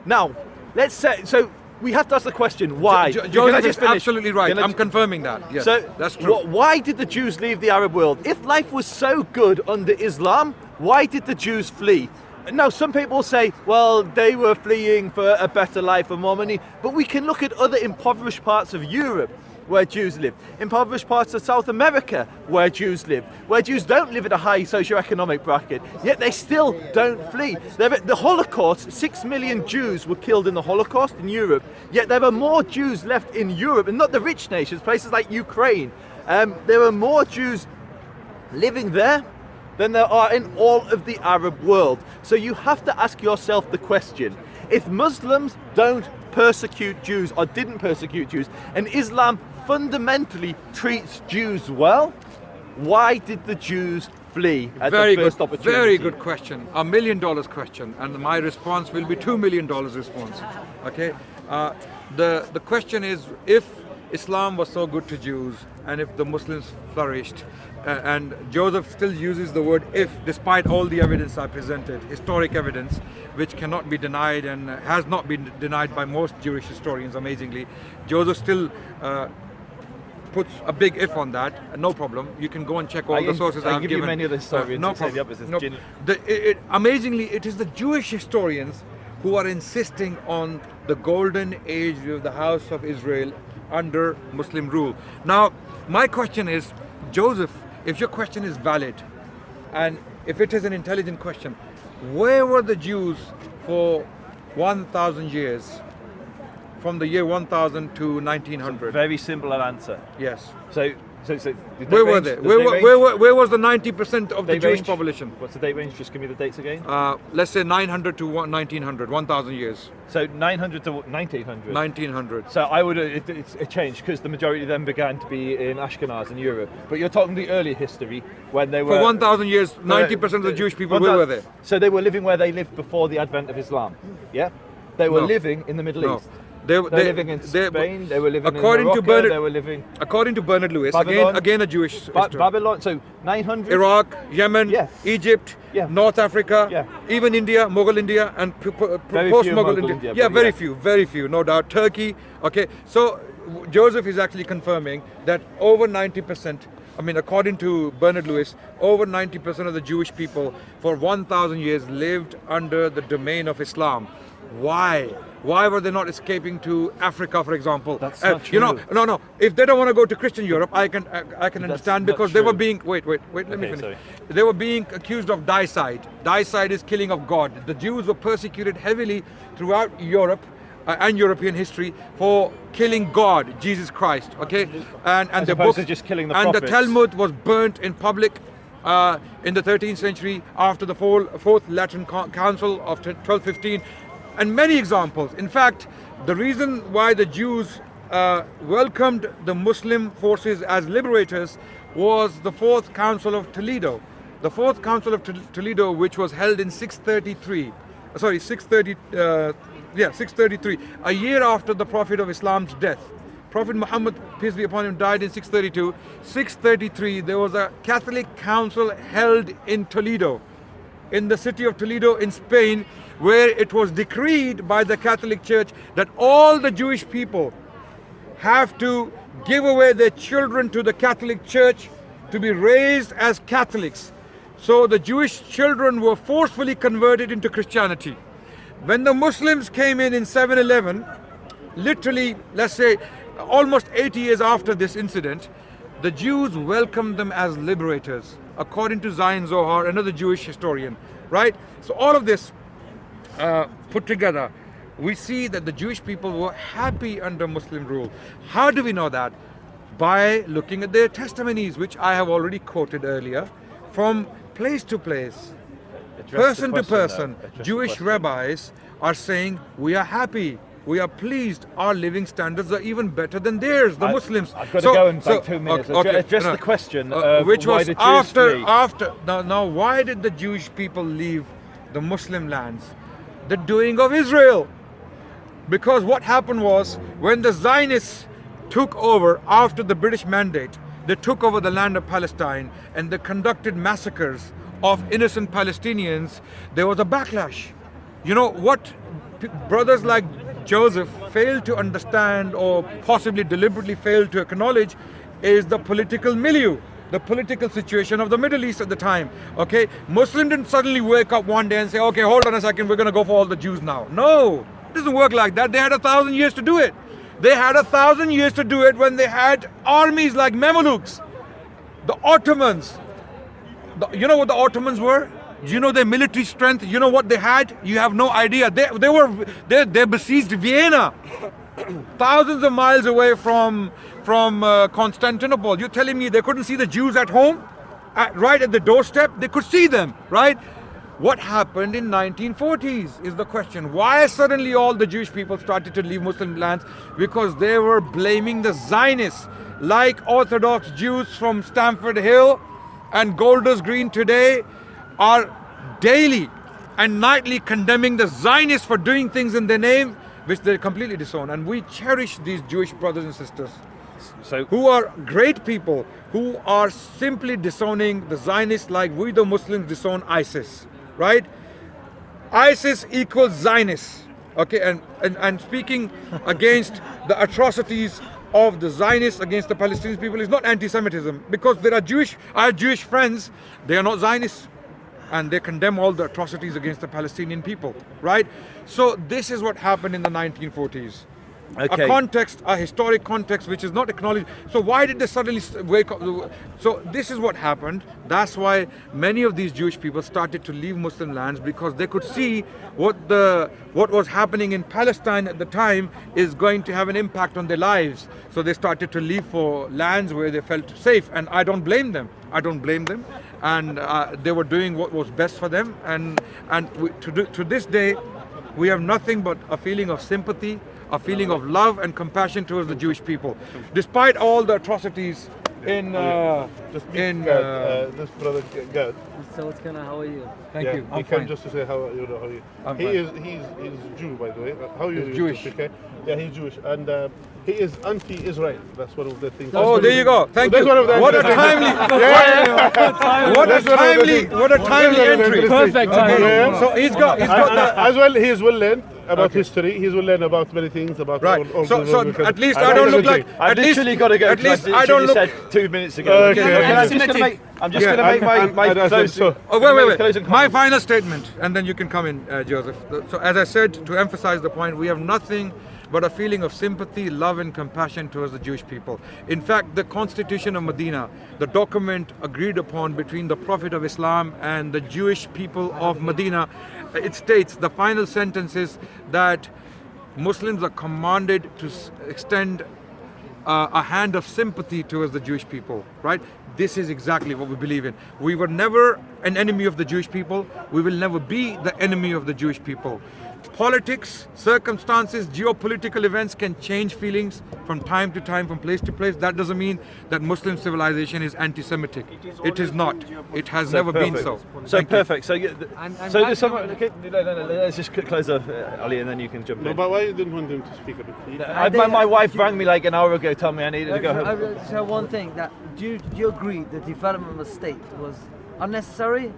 Now, let's say, so we have to ask the question, why? Joseph is absolutely right. I'm confirming that. Yes, so that's true. Why did the Jews leave the Arab world? If life was so good under Islam, why did the Jews flee? Now, some people say, well, they were fleeing for a better life and more money, but we can look at other impoverished parts of Europe where Jews live, impoverished parts of South America where Jews live, where Jews don't live in a high socioeconomic bracket, yet they still don't flee. The Holocaust, 6 million Jews were killed in the Holocaust in Europe, yet there are more Jews left in Europe, and not the rich nations, places like Ukraine. There are more Jews living there than there are in all of the Arab world. So you have to ask yourself the question, if Muslims don't persecute Jews or didn't persecute Jews, and Islam fundamentally treats Jews well, why did the Jews flee at the first opportunity? Very good question, $1 million question, and my response will be $2 million response. Okay, the question is, if Islam was so good to Jews and if the Muslims flourished, and Joseph still uses the word if, despite all the evidence I presented, historic evidence, which cannot be denied and has not been denied by most Jewish historians, amazingly. Joseph still puts a big if on that, no problem. You can go and check all the sources I've given. I give you many of the historians no who say the problem. opposite. Amazingly, it is the Jewish historians who are insisting on the golden age of the house of Israel under Muslim rule. Now, my question is, Joseph, if your question is valid, and if it is an intelligent question, where were the Jews for 1,000 years, from the year 1000 to 1900? Very simple answer. Yes. So where were they? Where was the 90% of the Jewish population? What's the date range? Just give me the dates again. Let's say 900 to 1900, 1,000 years. So 900 to 1900? 1900. So I would, it's a change, because the majority of them began to be in Ashkenaz in Europe. But you're talking the earlier history, when they were... For 1,000 years, 90% of the Jewish people, where were they? So they were living where they lived before the advent of Islam, yeah? They were living in the Middle East. They were living in Spain, they were living in Morocco, they were living... According to Bernard Lewis, Babylon, again a Jewish history. Babylon, so 900... Iraq, Yemen, Egypt, North Africa, even India, Mughal India, and post-Mughal India. Yeah, very few, no doubt. Turkey, okay. So Joseph is actually confirming that over 90%, I mean, according to Bernard Lewis, over 90% of the Jewish people for 1,000 years lived under the domain of Islam. Why? Why were they not escaping to Africa, for example? That's not true. No. If they don't want to go to Christian Europe, I can understand, because they were being let me finish. Sorry. They were being accused of dicide. Dicide is killing of God. The Jews were persecuted heavily throughout Europe and European history for killing God, Jesus Christ. Okay, and the books, just killing the and prophets. the Talmud was burnt in public in the 13th century after the Fourth Lateran Council of 1215. And many examples. In fact, the reason why the Jews welcomed the Muslim forces as liberators was the Fourth Council of Toledo. The Fourth Council of Toledo, which was held in 633, a year after the Prophet of Islam's death. Prophet Muhammad, peace be upon him, died in 632. 633, there was a Catholic council held in Toledo, in the city of Toledo in Spain, where it was decreed by the Catholic Church that all the Jewish people have to give away their children to the Catholic Church to be raised as Catholics. So the Jewish children were forcefully converted into Christianity. When the Muslims came in 711, literally, let's say, almost 80 years after this incident, the Jews welcomed them as liberators, according to Zion Zohar, another Jewish historian, right? So all of this put together, we see that the Jewish people were happy under Muslim rule. How do we know that? By looking at their testimonies, which I have already quoted earlier, from place to place, person to person. Jewish rabbis are saying, we are happy, we are pleased, our living standards are even better than theirs, the Muslims. I've got to go in like 2 minutes. Address the question of which why was the Jews flee. Now why did the Jewish people leave the Muslim lands? The doing of Israel. Because what happened was, when the Zionists took over after the British mandate, they took over the land of Palestine and they conducted massacres of innocent Palestinians. There was a backlash. You know what brothers like Joseph fail to understand, or possibly deliberately fail to acknowledge, is the political milieu, the political situation of the Middle East at the time. Okay, Muslims didn't suddenly wake up one day and say, okay, hold on a second, we're going to go for all the Jews now. No, it doesn't work like that. They had 1,000 years to do it. They had 1,000 years to do it when they had armies like Mamelukes, the Ottomans. You know what the Ottomans were? Do you know their military strength? You know what they had? You have no idea. They besieged Vienna, thousands of miles away from Constantinople. You're telling me they couldn't see the Jews at home, right at the doorstep? They could see them, right? What happened in 1940s is the question. Why suddenly all the Jewish people started to leave Muslim lands? Because they were blaming the Zionists, like Orthodox Jews from Stamford Hill and Golders Green today are daily and nightly condemning the Zionists for doing things in their name which they completely disown. And we cherish these Jewish brothers and sisters, who are great people, who are simply disowning the Zionists like we the Muslims disown ISIS, right? ISIS equals Zionists, okay? And speaking against the atrocities of the Zionists against the Palestinian people is not anti-Semitism, because there are I have Jewish friends, they are not Zionists, and they condemn all the atrocities against the Palestinian people, right? So this is what happened in the 1940s. Okay. A historic context which is not acknowledged. So why did they suddenly wake up? So this is what happened. That's why many of these Jewish people started to leave Muslim lands, because they could see what was happening in Palestine at the time is going to have an impact on their lives. So they started to leave for lands where they felt safe, and I don't blame them. And they were doing what was best for them. And to this day, we have nothing but a feeling of sympathy, a feeling of love and compassion towards the Jewish people, despite all the atrocities in this brother Gad. So what's going on? How are you? Thank you. He came just to say how are you. I'm He's fine. Jew, by the way. How are you? He's Jewish. Okay. Yeah, he's Jewish, and he is anti-Israel. That's one of the things. Oh, there you go. Thank you. That's one of the What a timely, what a timely entry. Perfect timing. Yeah. So he's got that. As well, he is well learned about history. He's will learn about many things about Right. all So the at least I don't look like. I've At least literally got to go. At least I I don't look. said 2 minutes ago. Okay. I'm just going to make my closing. Oh, wait. My final statement, and then you can come in, Joseph. So as I said, to emphasize the point, we have nothing but a feeling of sympathy, love and compassion towards the Jewish people. In fact, the Constitution of Medina, the document agreed upon between the Prophet of Islam and the Jewish people of Medina, it states, the final sentence is that Muslims are commanded to extend a hand of sympathy towards the Jewish people, right? This is exactly what we believe in. We were never an enemy of the Jewish people. We will never be the enemy of the Jewish people. Politics, circumstances, geopolitical events can change feelings from time to time, from place to place. That doesn't mean that Muslim civilization is anti-Semitic. It is not. It has never been so. So Thank you. perfect. So there's someone. Okay, no. Let's just close off, Ali, and then you can jump No, in. but why you didn't want them to speak a bit? My wife rang me like an hour ago, told me I needed to go home. I just have one thing. That do you agree the development of the state was unnecessary?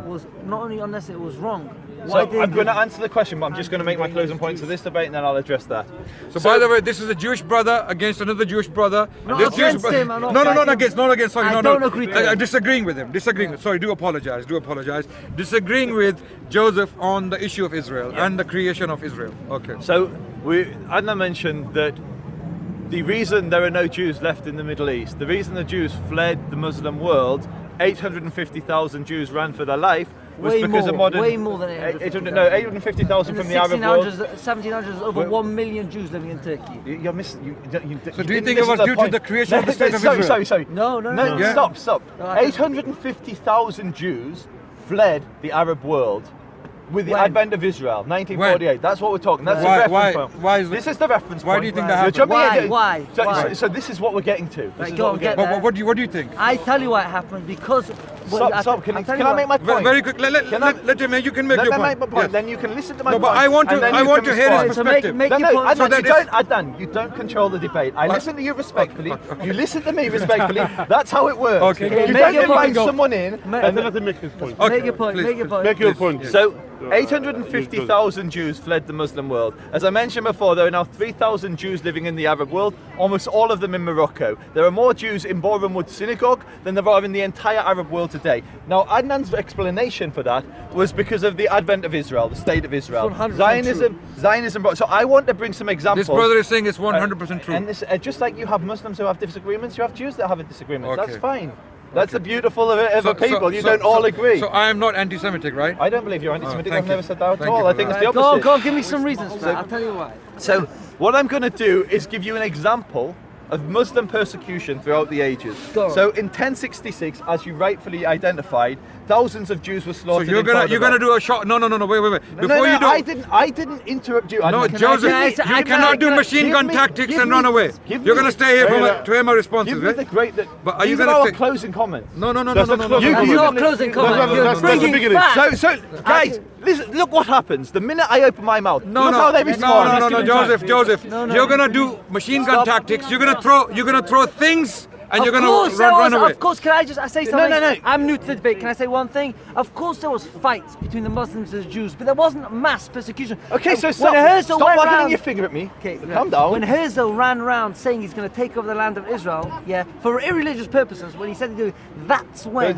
Was not only unnecessary, it was wrong. So I'm going to answer the question, but I'm just going to make my closing points of this debate, and then I'll address that. So by the way, this is a Jewish brother against another Jewish brother. Not This Jewish against him, I'm not not against against. Sorry, I don't agree to him. disagreeing with him. Sorry, do apologize. Disagreeing with Joseph on the issue of Israel and the creation of Israel. Okay. So Adnan mentioned that the reason there are no Jews left in the Middle East, the reason the Jews fled the Muslim world, 850,000 Jews ran for their life, was Way because more, of modern. way more than 850,000 from the Arab world. 1700s, over 1 million Jews living in Turkey. You're missing. So do you think it was due to the creation of the state of Israel? Sorry. No. Stop. No, 850,000 Jews fled the Arab world with the When? advent of Israel, 1948. When? That's what we're talking. That's Why- the reference point. why is this it- is the reference why point. do you think that You're happened? jumping Why? ahead. Why? So, Why? so this is what we're getting to. This Right, is go what on, we're get getting there. What do you think? I tell you what happened, because Stop. Can I make my point? Very quick. Let him. You can make your point. Let me make my point. Yeah. Then you can listen to my point. No, but I want to hear his So perspective. make your point. Adnan, you don't control the debate. I listen to you respectfully. You listen to me respectfully. That's how it works. Okay. You Make don't your invite point. someone in. And then let him make his point. Okay, Make your point. please, Make your point. Make your point. So, 850,000 Jews fled the Muslim world. As I mentioned before, there are now 3,000 Jews living in the Arab world, almost all of them in Morocco. There are more Jews in Boreham Wood Synagogue than there are in the entire Arab world today. Now, Adnan's explanation for that was because of the advent of Israel, the state of Israel. 100% Zionism. So I want to bring some examples. This brother is saying it's 100% true. And this, just like you have Muslims who have disagreements, you have Jews that have disagreements. Okay. That's fine. That's the beautiful of it, So- people. so- You so- don't all so- agree. So I am not anti-Semitic, right? I don't believe you're anti-Semitic. thank I've never you. said that at Thank all. you I for think it's that. the opposite. Go on, give me some reasons for that. I'll tell you why. So, what I'm going to do is give you an example of Muslim persecution throughout the ages. Go on. So, in 1066, as you rightfully identified, thousands of Jews were So slaughtered. you're gonna do a shot? No. Wait. Before you do, I didn't interrupt you. no, Adnan. Joseph, you cannot do machine gun tactics and run away. You're gonna stay here to hear my responses, Give me the right? great. But are you these gonna are our take- closing comments. No. That's not closing You- comment. you- It's not closing comment. You're that's the bringing beginning. facts. So, guys, listen. Look what happens the minute I open my mouth. Look how they respond. No, Joseph. You're gonna do machine gun tactics. You're gonna throw things, and you're gonna run away. Of course, can I say something? No. I'm new to the debate. Can I say one thing? Of course, there was fights between the Muslims and the Jews, but there wasn't mass persecution. Okay, so when stop Herzl went waggling round, your finger at me. Okay, Calm down. When Herzl ran around saying he's going to take over the land of Israel, for irreligious purposes, when he said he'd do, that's when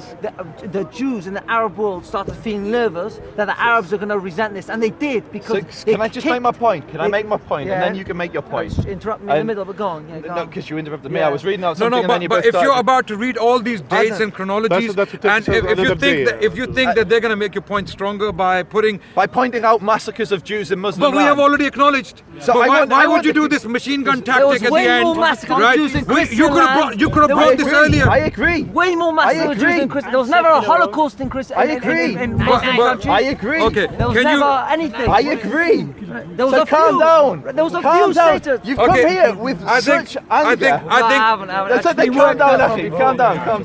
the Jews in the Arab world started feeling nervous that the Arabs are going to resent this, and they did because. So, can I just make my point? Can I make my point, and Yeah. then you can make your point? Interrupt me in the middle, but go on. Yeah, go No, on. because you interrupted me. Yeah. I was reading out No, something, and then you but burst if you're out. about to read all these dates and chronologies, That's and if you another day, think that they're gonna make your point stronger by putting, by pointing out massacres of Jews in Muslim but we have land. already acknowledged. So But I why want would you the- do this machine gun There was tactic at way the end? more massacres of Right? Jews in You Christian could have land. brought this earlier. I agree. Way more massacres of Jews agree. in Christian. There was never a Holocaust in Christian. I agree. In But- countries. I agree. Okay, There was can you? never anything. I agree. There was So a calm few. down. There was a Calm few down. stated. You've Okay, come here with I think- such anger. I think. haven't That's it. They actually calm worked down, that Akhi. from Calm down. Calm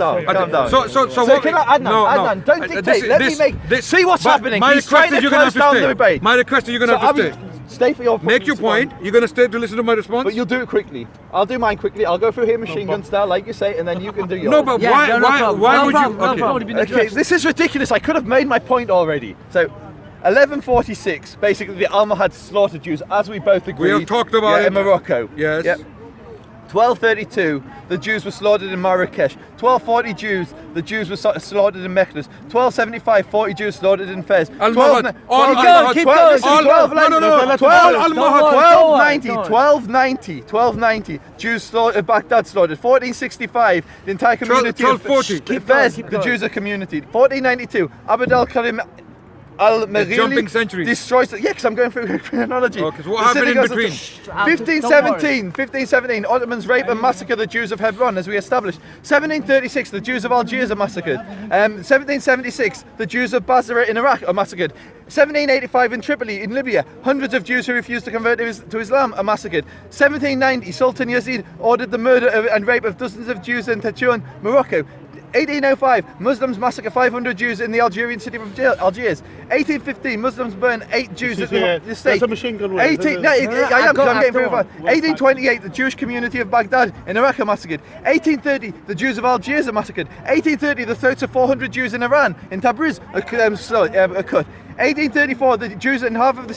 down. So So can I, Adnan, don't dictate. Let me see what's but happening. My He's request trying is to you're gonna have close down the to debate. stay. My request is you're gonna So have to I stay. mean, stay for your Make your point. You're gonna stay to listen to my response. But you'll do it quickly. I'll do mine quickly. I'll go through here machine gun style, like you say, and then you can do yours. No, but Yeah, why? no, no problem. Why No would problem, you? no Okay. problem. Okay, this is ridiculous. I could have made my point already. So, 1146, basically the Almohad slaughtered Jews, as we both agreed. We have talked about it. in Morocco. Yes. Yep. 1232, the Jews were slaughtered in Marrakesh. 1240 Jews, the Jews were slaughtered in Meknes. 1275, 40 Jews slaughtered in Fez. Al-Mahad. Keep going. 1290, Jews slaughtered, Baghdad slaughtered. 1465, the entire community 1240. of Keep Fez, going, keep the going. Jews are community. 1492, Abd al-Karim jumping centuries. destroys it. Yeah, because I'm going through chronology. Okay, so what happened in between? 1517, Ottomans rape and massacre the Jews of Hebron, as we established. 1736, the Jews of Algiers are massacred. 1776, the Jews of Basra in Iraq are massacred. 1785 in Tripoli, in Libya, hundreds of Jews who refused to convert to Islam are massacred. 1790, Sultan Yazid ordered the murder and rape of dozens of Jews in Tetuan, Morocco. 1805, Muslims massacre 500 Jews in the Algerian city of Algiers. 1815, Muslims burn 8 Jews at the That's stake. a machine gun. 18, no, I am, because I'm getting very far. 1828, the Jewish community of Baghdad in Iraq are massacred. 1830, the Jews of Algiers are massacred. 1830, the throats of 400 Jews in Iran, in Tabriz, are cut. 1834, the Jews in half of the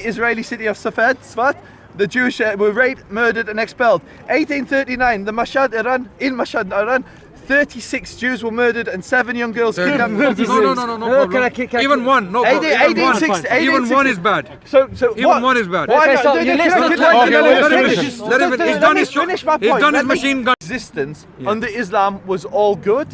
Israeli city of Safed, the Jews were raped, murdered and expelled. 1839, the Mashhad, Iran, 36 Jews were murdered and 7 young girls kidnapped. No problem. Even one, no problem. Even one is bad. So Even one is bad. Why Okay, not? so you listen to Let him finish. He's done his finish my He's point. done his Let me- machine gun. Existence under Islam was all good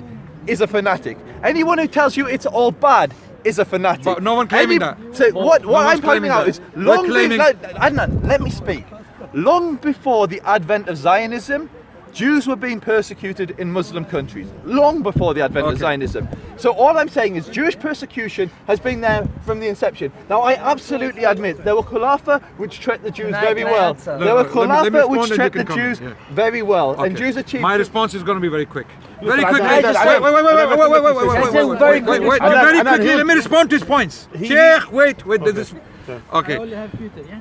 is a fanatic. Anyone who tells you it's all bad is a fanatic. But no one claiming that. So what No one's I'm pointing claiming out that. is We're long claiming- Adnan, let me speak. Long before the advent of Zionism, Jews were being persecuted in Muslim countries. Long before the advent of Zionism. So all I'm saying is Jewish persecution has been there from the inception. Now I absolutely admit there were Khulafa which treated the Jews very well. answer? There were Let me Khulafa respond which and you treated can the comment, Jews yeah. very well. And Okay. Jews achieved My response is going to be very quick. Very Listen, quickly. Adnan, Adnan, Wait. Very quickly. Let me respond to his points. Sheikh, wait. There's this. Okay.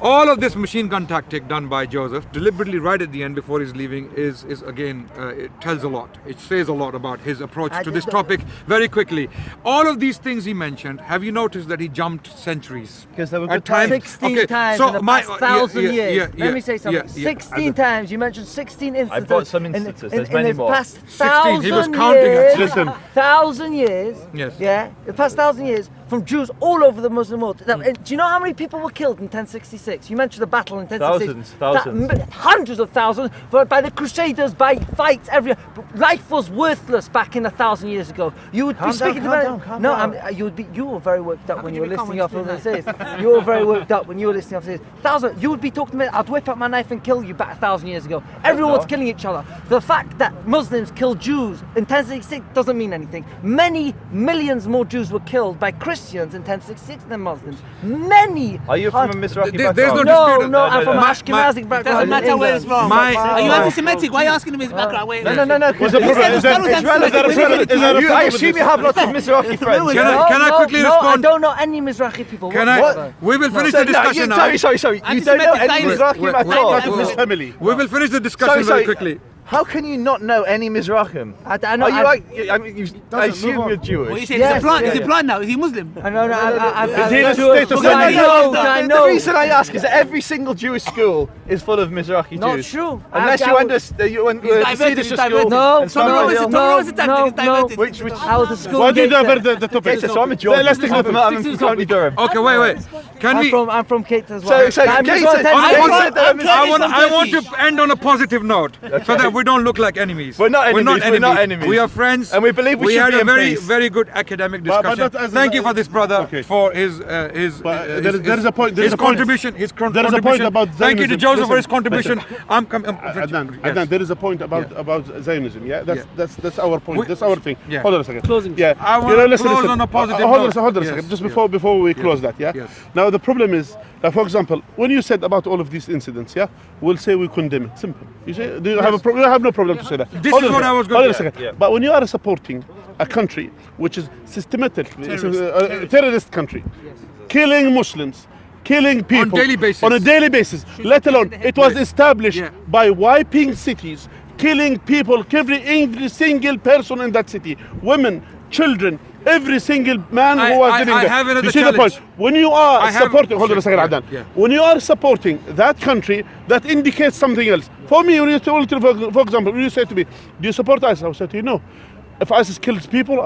All of this machine gun tactic done by Joseph, deliberately right at the end before he's leaving, is again, it tells a lot. It says a lot about his approach to this topic. Very quickly. All of these things he mentioned, have you noticed that he jumped centuries? Because they were At good times. 16 times in the past 1,000 years. Let me say something. yeah. 16 times. You mentioned 16 instances. I brought some instances. There's many in the more. past 16. He was 1,000 counting years. actually. Listen. 1,000 years. Yes. Yeah. The past 1,000 years from Jews all over the Muslim world. Now, do you know how many people were killed in 1066? You mentioned the battle in 1066. Thousands. Hundreds of thousands by the Crusaders, by fights everywhere. Life was worthless back in 1,000 years ago. You would be speaking calm down. you were very worked up when you were listening off of this. You were very worked up when you were listening off this. You would be talking about, I'd whip out my knife and kill you back 1,000 years ago. Everyone was killing each other. The fact that Muslims killed Jews in 1066 doesn't mean anything. Many millions more Jews were killed by Christians in 1066 than Muslims. Many. Are you from a Mizrahi There's background? no dispute. No, I'm from My- Ashkenazic background. Doesn't matter in where England. it's from. Are you anti-Semitic? Why are you asking him his background? Wait, No. What's the problem? Is that I assume you have lots of Mizrahi friends. Can I quickly I respond? don't know any Mizrahi people. Can we will finish the discussion now. Sorry. You don't know any Anti-Semitic Mizrahi Wait, at wait, all. Part of his family. We will finish the discussion very quickly. How can you not know any Mizrahim? I know. I assume you're Jewish. What are you saying? Yes, Is he blind? Is he yes. blind now? Is he Muslim? I know. Is he in a state of I The know. reason I ask is that every single Jewish school is full of Mizrahi Not Jews. true. Unless you went to diverted, Sympathy he's school. diverted. No, and somebody else- no. Which I was a school. Why do you gator. divert the topic? so I'm a George. Let's take the I'm from County Durham. Okay, wait. Can we? I'm from Cape as well. So I'm Cape just said- gonna tell you- I want to end on a positive note so that we don't look like enemies. We're not enemies. We are friends. And we believe we should had be a in very, peace. very good academic But discussion. not as Thank you a- for this brother Okay. for his But there is a point. There his is a point. contribution. His There is a point contribution. about Thank you to Zionism. Joseph for his Listen, contribution. I'm Adnan, there is a point about Zionism. Yeah, that's our point. That's our thing. Yeah. Hold on a second. Closing. Yeah, I want to close on a positive hold note. on a Yes, second. Just yes. before we close that. Yeah. Yes. Now the problem is, for example, when you said about all of these incidents, yeah, we'll say we condemn it. Simple. You say, do you have a problem? You have no problem to say that. This Hold is on a what second. I was going Hold on to a second. Yeah. But when you are supporting a country which is systematically a terrorist country, killing Muslims, killing people on a daily basis. let alone it was established Yeah. by wiping cities, killing people, every single person in that city, women, children, every single man who was living I there. have another You see the challenge. point? When you are I have- supporting, hold on a second, Yeah, Adnan. yeah. When you are supporting that country, that indicates something else. For me, when you tell, for example, when you say to me, "Do you support ISIS?" I will say to you, "No." If ISIS kills people,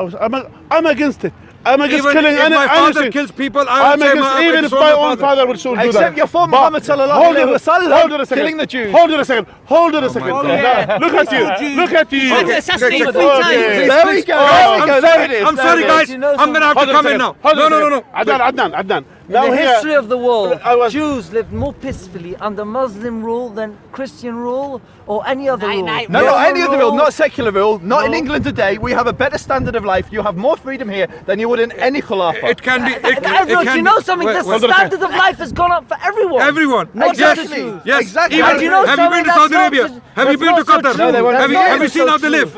I'm against it. I'm against Even killing if any my father innocent. kills people, I I'm would say against, even if it's my all own father will soon do that. Except your former But- Muhammad sallallahu hold alaihi on- wasallam hold on a second. killing the Jews. Hold on a second. Hold on a second. God. Now, look at you. Look at you. Tried to assassinate Okay. three times. Okay. There we go. I'm There sorry. it is. I'm There sorry, it guys. is. You know I'm gonna have to Hold on a come in second. now. Hold on a No. second. Adnan. In Now the here- history of the world, I was- Jews lived more peacefully under Muslim rule than Christian rule or any other rule. No, Muslim any other rule, not secular rule, not in England today. We have a better standard of life. You have more freedom here than you would in any khilafah. It can be. Everyone, do you know something? Wait, The wait. standard of life has gone up for everyone. Everyone. Not Yes. just the Jews. Yes. Exactly. Even, And you know have you something been to Saudi that's not Arabia? so- Have you that's been to not so Qatar? true. No, they weren't. Have you seen how they live?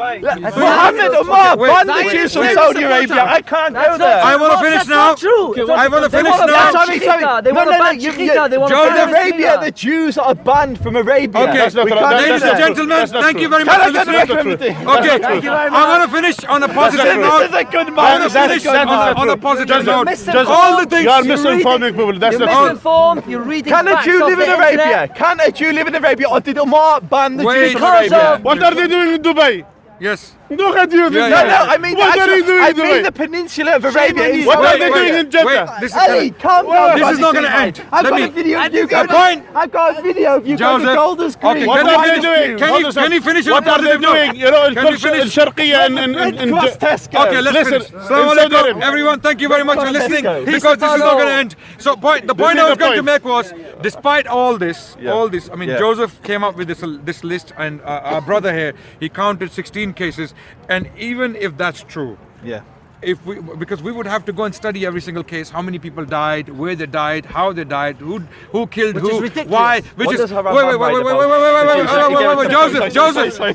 Mohammed Umar Wait, banned the wait, Jews from wait. Saudi Arabia. I can't That's go not there. I wanna true. finish That's now. not true. I wanna They finish want to now. ban Shia. They want to ban Shia. They want to ban Arabia, Shia. the Jews are banned from Arabia. Okay, That's not We true. can't That's do ladies not and that. true. gentlemen, That's not thank true. you very Can much I for get the listening. recommendation? Okay, Thank you very I much. want to finish on a positive This note. is a good I man. want to This is finish a good man. on a positive note. misinformed. All the things You are misinforming people. That's You're not true. misinformed. You're reading Can a facts Jew off live in the Arabia? internet. Can a Jew live in Arabia, or did Umar ban the Wait. Jews from Because Arabia? of- What are they doing in Dubai? Yes. Look at you. Yeah, No, yeah. no, I mean, What are you doing I in mean Dubai? the peninsula of Arabia. is What are Arabia. they doing in Jeddah? This is Ali, calm down. This is not going to end. I've Let got me. a video of you A going. point. I've got a video of you going to Joseph. Golders Green. Okay, What can are you- they doing? can Hold you- on a second. can you finish on a What are they positive note? doing? You know, Can you finish? Al-Sharqiyya in Cross Tesco. Okay, let's Listen, finish. in Assalamu Saudi alaikum, Arabia. everyone. Thank you very much for listening. Tesco. Because this is not going to end. So, the point is I was the going to point. make was, despite all this, I mean, Yeah. Joseph came up with this list, and our brother here, he counted 16 cases, and even if that's true, Yeah. because we would have to go and study every single case, how many people died, where they died, how they died, who killed Which who, is ridiculous. why, which What is does Haram wait,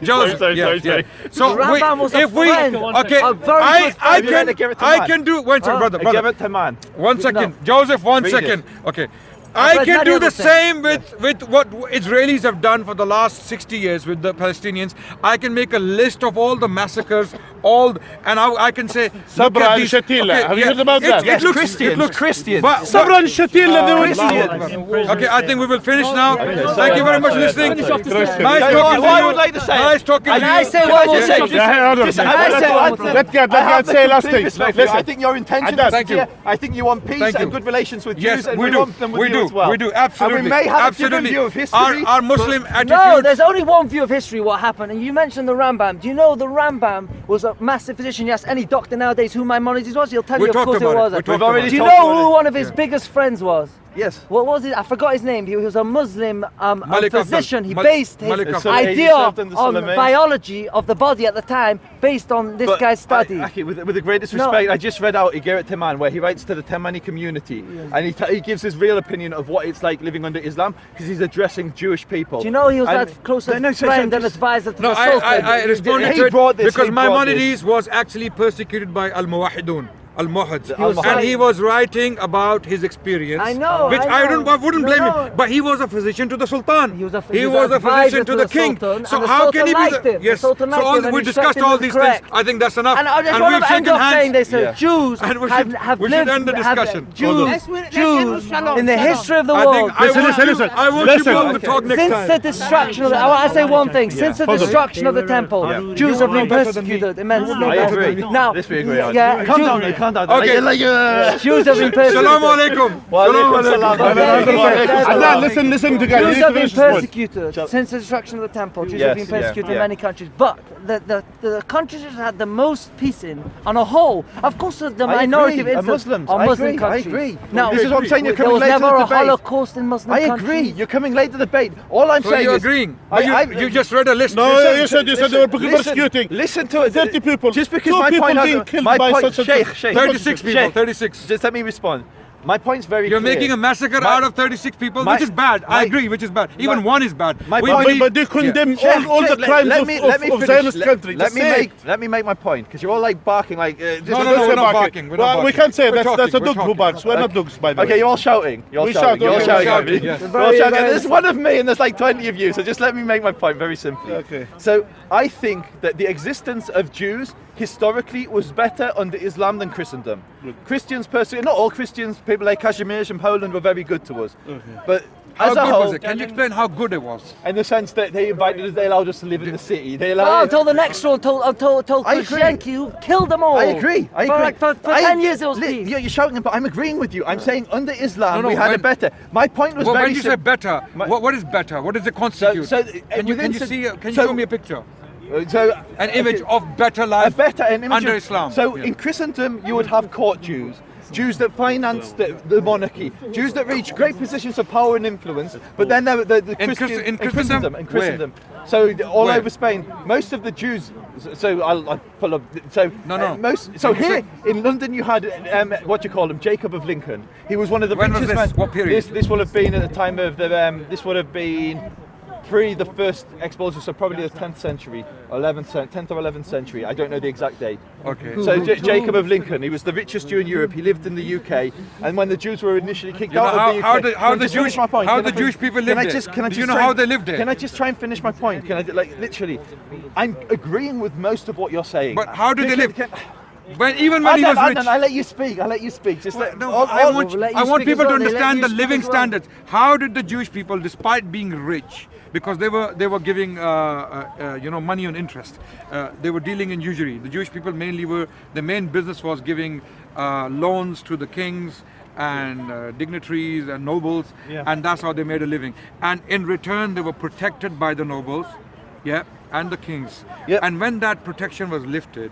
Joseph, yeah. So The Rambam was a if we friend, okay, a very good friend. I can do one second, brother. Give it to man. 1 second, Joseph. 1 Read second. it. Okay. I read can many do other the things. same with what Israelis have done for the last 60 years with the Palestinians. I can make a list of all the massacres, and I can say, look Sabra at and these- Shatila. Have you heard about that? Yes, looks- Christians, it looks- Christians. Sabra and Shatila, they were Okay, I think we will finish now. Thank you very much for listening. Nice talking What to I you. would like to say- Nice talking to And I you. say one more thing. Let God say last thing. I think your intention Adnan, is thank you. clear. I think you want peace Thank you. and good relations with Yes, Jews, and we do. want them with We you do. as well. We do. Absolutely. And we may have a different Absolutely. view of history. Our Muslim attitude. No, there's only one view of history what happened, and you mentioned the Rambam. Do you know the Rambam was a massive physician? You ask any doctor nowadays who Maimonides was, he'll tell We you of talked course it about it. was. We talked We've already about Do you it. talked know about who it. one of his biggest friends was? Yes. What was it? I forgot his name. He was a Muslim Malik physician. He Afdal. based his Malik Afdal. idea He served under on Suleiman. biology of the body at the time based on this But guy's study. with the greatest No. respect, I just read out Igeret Teman, where he writes to the Temani community, and he gives his real opinion of what it's like living under Islam, because he's addressing Jewish people. Do you know he was And- that closest No, so friend and just- advisor to No, the Sultan? I responded He to it brought this, because he brought Maimonides was actually persecuted by Al-Muwahidun. Al-Muhads, was- and he was writing about his experience. I know, which I know. wouldn't No, blame no. him. But he was a physician to the Sultan. He was a physician advisor to the king. Sultan, So and the how Sultan can he be? liked him. The Yes. So Sultan liked him and we he discussed respected all him these correct. things. I think that's enough. And I just and want we've to end shaken off saying hands. this: Yeah. Jews And we have should lived, end the discussion. Jews in the history of the I world. think Listen. I want Listen. you both to talk next Since time. the destruction of I say one thing, since the Hold on. destruction of the temple, Jews have been persecuted immensely. I agree. Now, This we agree on. yeah, Calm Jews- down, calm down. Okay. Jews have been persecuted. Assalamu alaikum. Wa alaikum Assalamu salam. alaikum. Adnan, listen to guys. Jews You have need been to finish this point. persecuted since the destruction of the temple. Jews Yes, have been yeah, persecuted in yeah. many countries, but the countries that had the most peace in, on a whole, of course, the minority of agree, incidents Muslims. are I Muslim agree, I countries. agree. Now, This is what I'm saying, you're there coming was late to never the a debate. Holocaust in Muslim I countries. agree. You're coming late to the debate. All I'm So saying you're is agreeing. I- You just read a list. No, Listen, you said they were listen, persecuting. Listen to it. 30 people. Just because Two my people point being has killed my by point, such a- Sheikh, 36 people. Sheikh, 36. Just let me respond. My point's very You're clear. making a massacre My- out of 36 people, my- which is bad. I my- agree, which is bad. Even one is bad. my We point- believe- But they condemn Sheikh, all the Sheikh, crimes of finish. Zionist country. Let Just me say it. let me make my point, because you're all like barking like. Just No, Don't no, say we're not barking. barking, we're not Well, we barking. can't say We're that's a talking, dog we're who talking. barks. We're not dogs, by the Okay, way. you're all shouting. You're We shouting. shout, You're okay, shouting we're at me. shouting, yes. You're all shouting. Very- There's one of me, and there's like 20 of you. So just let me make my point very simply. Okay. So I think that the existence of Jews historically was better under Islam than Christendom. Christians, not all Christians, people like Kashmirs and Poland were very good to us. But How as a good whole, was it? Can you explain how good it was? in the sense that they invited us, they allowed us to live in the city. They Oh, allowed. until the next one, told I agree. Khrushchev who killed them all. I agree. I For agree. like for 10 years it was peace. You're shouting, but I'm agreeing with you. I'm saying under Islam No, we had when- it better. My point was Well, very when you say simple. better, My- what is better? What does it constitute? so, can you within see? Can you so- show me a picture? So An image of better a life better an image under of- Islam. So Yeah. in Christendom, you would have court Jews. Jews that financed the monarchy, Jews that reached great positions of power and influence, but then there were the Christian, in Christendom? in Christendom. So all Where? over Spain, most of the Jews. So I'll pull up. So No. most. So When you here in London, you had what do you call him, Jacob of Lincoln. He was one of the When was richest this? men. What period? This will have been at the time of the. This would have been pre the first expulsion, so probably the 10th century, 10th or 11th century. I don't know the exact date. Okay. So Jacob of Lincoln, he was the richest Jew in Europe. He lived in the UK, and when the Jews were initially kicked You know out of the UK, how Can I the just finish Jewish my point? how Can the I fin- Jewish people can lived I there? just- can I Do you just know try- how they lived there? Can I just try and finish my point? Can I like literally? I'm agreeing with most of what you're saying. But how did they live? Can- Even when he was rich. I let you speak. I let you speak. Just let, No, all- I all- want, we'll let you I want speak as people to well. They let understand you the speak living as well. standards. How did the Jewish people, despite being rich, because they were giving money on interest, they were dealing in usury. The Jewish people the main business was giving loans to the kings and dignitaries and nobles, Yeah. and that's how they made a living. And in return, they were protected by the nobles, and the kings. Yep. And when that protection was lifted,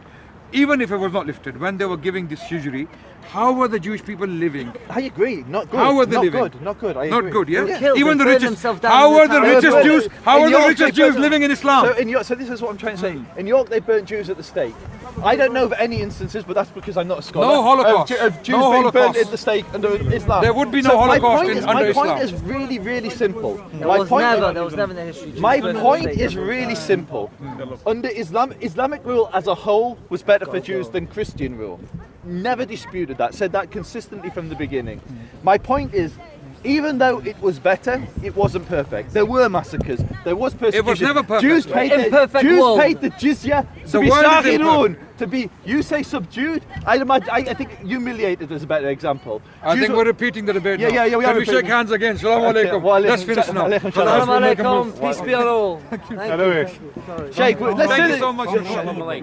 even if it was not lifted, when they were giving this usury, how were the Jewish people living? I agree. Not good. How were they not living? Good. Not good. I Not agree. good, yeah? Yeah. Killed, Even they the burned richest. themselves down How in were the the tower. richest Yeah, Jews? but How in were the York, richest they Jews burnt- living in Islam? So in York, so this is what I'm trying to say. In York, they burnt Jews at the stake. I don't know of any instances, but that's because I'm not a scholar. No Holocaust. Of Jews No being Holocaust. burnt at the stake under Islam. There would be no So my Holocaust point in- is, under my point Islam. is really, really simple. There My was point never, is- there was never in the history. Jews My burning point the is state. really simple. Under Islamic rule as a whole was better for Jews than Christian rule. Never disputed that. Said that consistently from the beginning. My point is, even though it was better, it wasn't perfect. There were massacres. There was persecution. never perfect. Jews paid Imperfect Jews world. paid the jizya to The be world is shahidun, imperfect. to be, you say subdued. I think humiliated is a better example. I Jews think were- we're repeating the debate Yeah, now. yeah, yeah, we Can are we shake repeating. hands again? Shalom Okay, alaikum. wa alaikum Let's finish salam. now. Alaikum Khalas, salam. we'll make a Assalamu move. alaikum, peace be on all. Thank you. Anyway. Sheikh, let's Thank say you so much. that-